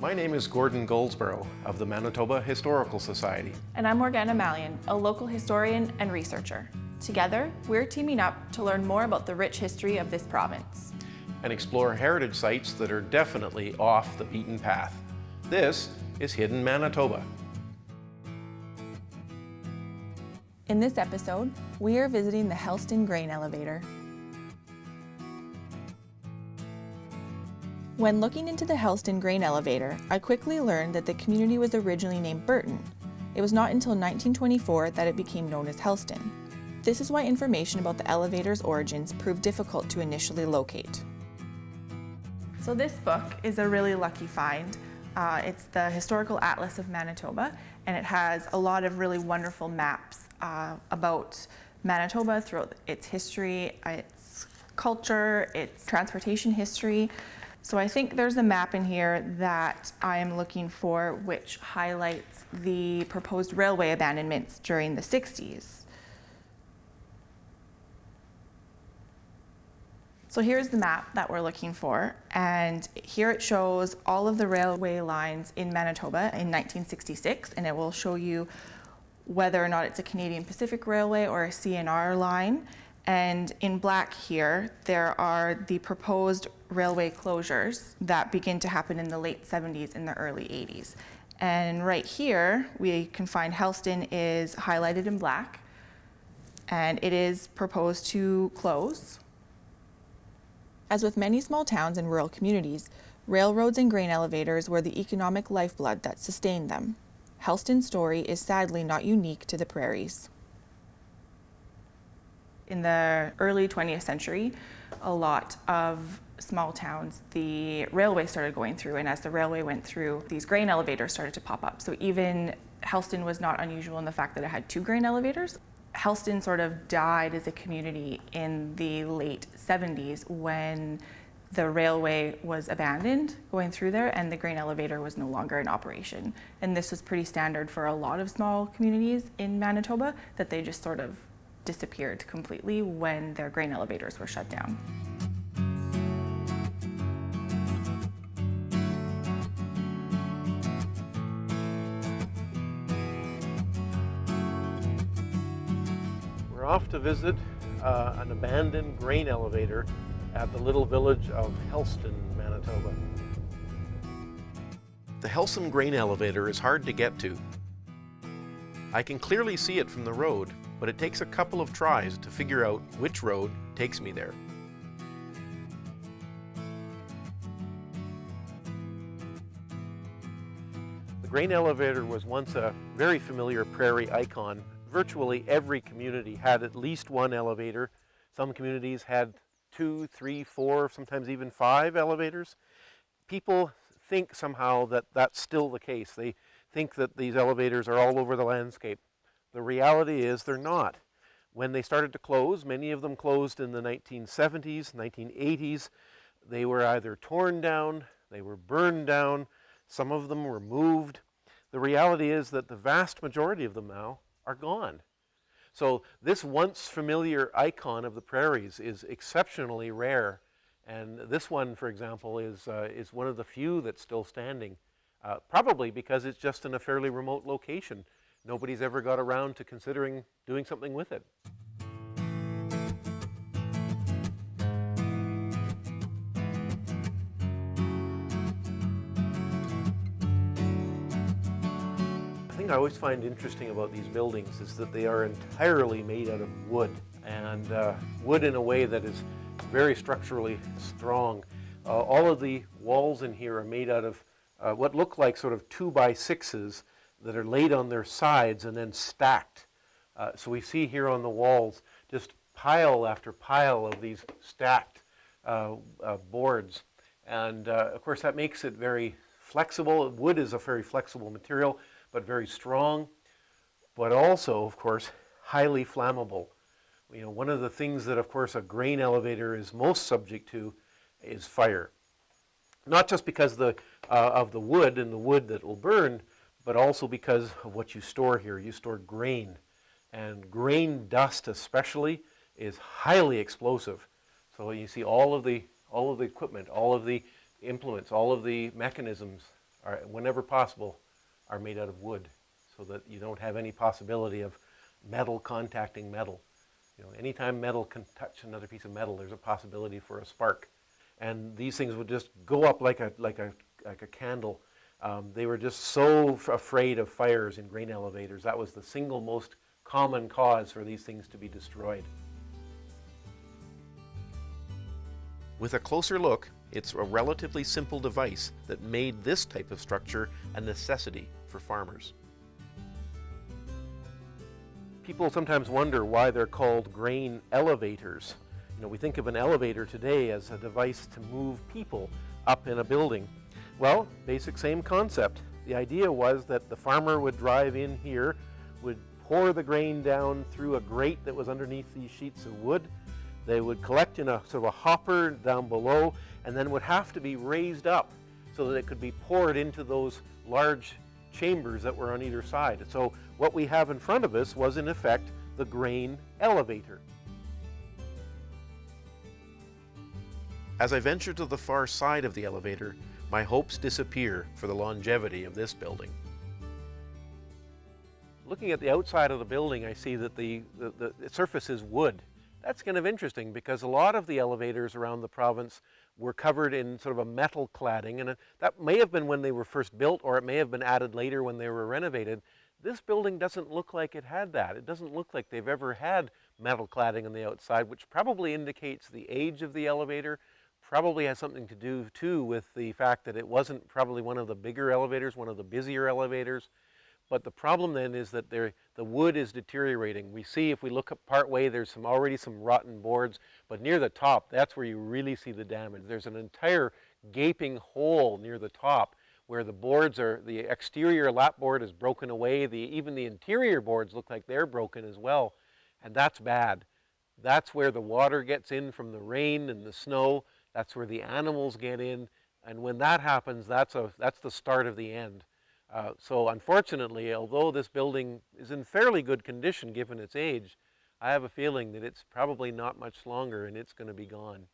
My name is Gordon Goldsborough of the Manitoba Historical Society. And I'm Morganna Malyon, a local historian and researcher. Together, we're teaming up to learn more about the rich history of this province. And explore heritage sites that are definitely off the beaten path. This is Hidden Manitoba. In this episode, we are visiting the Helston grain elevator. When looking into the Helston grain elevator, I quickly learned that the community was originally named Burton. It was not until 1924 that it became known as Helston. This is why information about the elevator's origins proved difficult to initially locate. So this book is a really lucky find. It's the Historical Atlas of Manitoba, and it has a lot of really wonderful maps about Manitoba throughout its history, its culture, its transportation history. So I think there's a map in here that I am looking for which highlights the proposed railway abandonments during the 60s. So here's the map that we're looking for, and here it shows all of the railway lines in Manitoba in 1966, and it will show you whether or not it's a Canadian Pacific Railway or a CNR line. And in black here, there are the proposed railway closures that begin to happen in the late 70s and the early 80s. And right here, we can find Helston is highlighted in black, and it is proposed to close. As with many small towns and rural communities, railroads and grain elevators were the economic lifeblood that sustained them. Helston's story is sadly not unique to the prairies. In the early 20th century, a lot of small towns, the railway started going through, and as the railway went through, these grain elevators started to pop up. So even Helston was not unusual in the fact that it had 2 grain elevators. Helston sort of died as a community in the late 70s when the railway was abandoned going through there and the grain elevator was no longer in operation. And this was pretty standard for a lot of small communities in Manitoba, that they just sort of disappeared completely when their grain elevators were shut down. We're off to visit an abandoned grain elevator at the little village of Helston, Manitoba. The Helston grain elevator is hard to get to. I can clearly see it from the road, but it takes a couple of tries to figure out which road takes me there. The grain elevator was once a very familiar prairie icon. Virtually every community had at least one elevator. Some communities had 2, 3, 4, sometimes even 5 elevators. People think somehow that that's still the case. They think that these elevators are all over the landscape. The reality is they're not. When they started to close, many of them closed in the 1970s, 1980s. They were either torn down, they were burned down, some of them were moved. The reality is that the vast majority of them now are gone. So this once familiar icon of the prairies is exceptionally rare. And this one, for example, is one of the few that's still standing, probably because it's just in a fairly remote location. Nobody's ever got around to considering doing something with it. The thing I always find interesting about these buildings is that they are entirely made out of wood, and wood in a way that is very structurally strong. All of the walls in here are made out of what look like sort of 2x6s that are laid on their sides and then stacked. So we see here on the walls just pile after pile of these stacked boards. And of course that makes it very flexible. Wood is a very flexible material, but very strong, but also, of course, highly flammable. You know, one of the things that, of course, a grain elevator is most subject to is fire. Not just because of the wood and the wood that will burn, but also because of what you store here. You store grain, and grain dust especially is highly explosive. So you see all of the equipment, all of the implements, all of the mechanisms are, whenever possible, are made out of wood, so that you don't have any possibility of metal contacting metal. You know, anytime metal can touch another piece of metal, there's a possibility for a spark. And these things would just go up like a candle. They were just so afraid of fires in grain elevators. That was the single most common cause for these things to be destroyed. With a closer look, it's a relatively simple device that made this type of structure a necessity for farmers. People sometimes wonder why they're called grain elevators. You know, we think of an elevator today as a device to move people up in a building. Well, basic same concept. The idea was that the farmer would drive in here, would pour the grain down through a grate that was underneath these sheets of wood. They would collect in a sort of a hopper down below, and then would have to be raised up so that it could be poured into those large chambers that were on either side. So what we have in front of us was in effect the grain elevator. As I venture to the far side of the elevator, my hopes disappear for the longevity of this building. Looking at the outside of the building, I see that the surface is wood. That's kind of interesting because a lot of the elevators around the province were covered in sort of a metal cladding, and that may have been when they were first built, or it may have been added later when they were renovated. This building doesn't look like it had that. It doesn't look like they've ever had metal cladding on the outside, which probably indicates the age of the elevator. Probably has something to do too with the fact that it wasn't probably one of the bigger elevators, one of the busier elevators. But the problem then is that the wood is deteriorating. We see, if we look up part way, there's already some rotten boards, but near the top, that's where you really see the damage. There's an entire gaping hole near the top where the boards are, the exterior lap board is broken away. Even the interior boards look like they're broken as well, and that's bad. That's where the water gets in from the rain and the snow. That's where the animals get in, and when that happens, that's the start of the end. So unfortunately, although this building is in fairly good condition given its age, I have a feeling that it's probably not much longer and it's going to be gone.